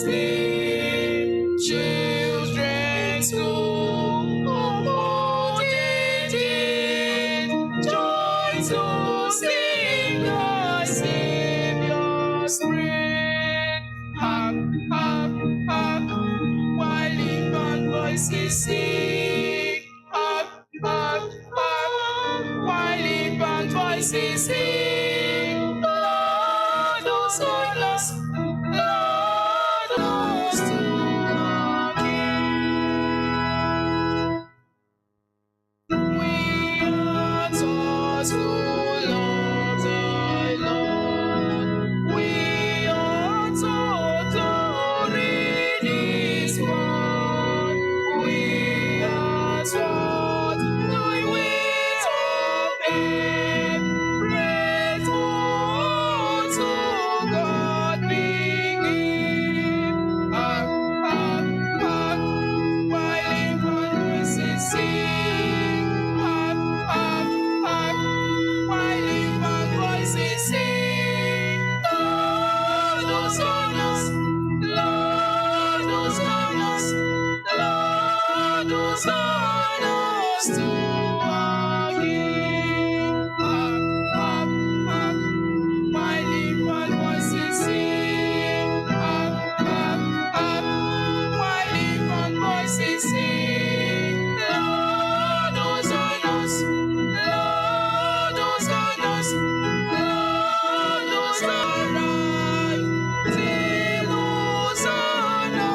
sleep, children school, oh, did joy to sing the Savior's praise. Hark, hark, hark, while infant voices sing. Hark, hark, hark, while infant voices sing. Lord, oh, sing us, Lord, oh, sing our King. We are taught to love the Lord. We are taught to read His word. We are taught Thy ways of faith. Grateful to God we give. Hark, hark, hark, while infant voices sing. Hark, hark, hark, while infant voices sing. Lord, Hosanna, Lord, Hosanna, Lord, Hosanna to our King. Hark, hark, hark, while infant voices sing. Hark, hark, hark, while infant voices sing. Lord, Hosanna, Lord, Hosanna, Lord, Hosanna, till Hosanna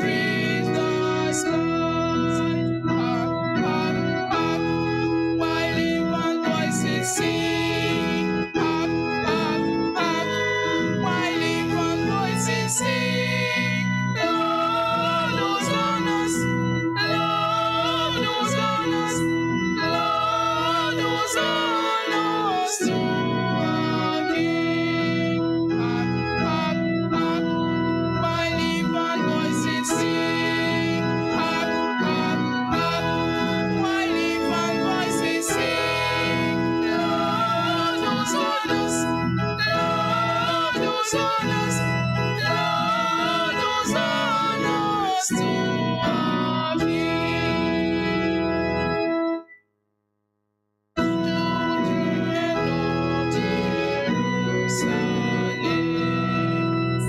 reach the sky. Hark, hark, hark, while infant voices sing. Hark, hark, hark, while infant voices sing. Lord, Hosanna, Lord, Hosanna, Lord, Hosanna to our King. Hark, hark, hark, while infant voices sing. Hark, hark, hark, while infant voices sing. Lord, Hosanna, Lord, Hosanna, Lord, Hosanna to our King. Children of Jerusalem,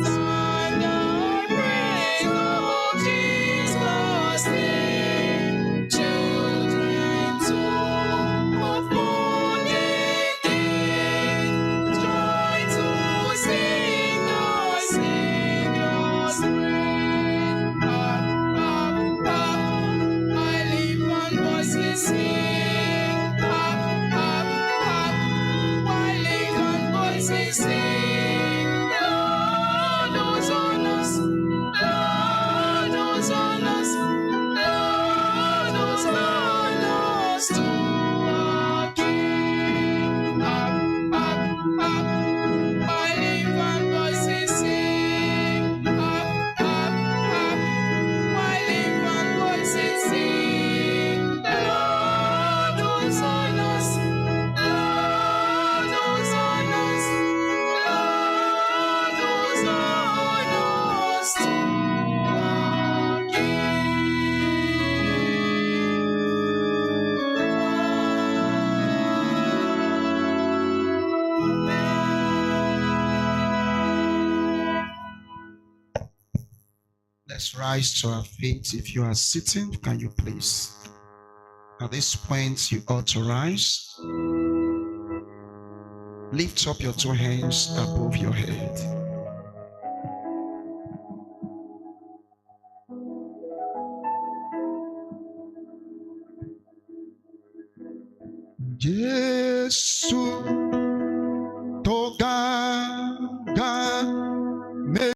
stand and praise of Jesus' name. Children too of morning try to sing the Savior's praise. Hark, hark, hark, while infant voices sing. Hark, hark, hark, while infant voices sing. Lord, Hosanna, Lord, Hosanna, Lord, Hosanna to our King. Hark, hark, hark, while infant voices sing. Hark, hark, hark, while infant voices sing. Lord, Hosanna, Lord, Hosanna, Lord, Hosanna to our Let's rise to our feet. If you are sitting, can you please? At this point, you ought to rise. Lift up your two hands above your head. Jésù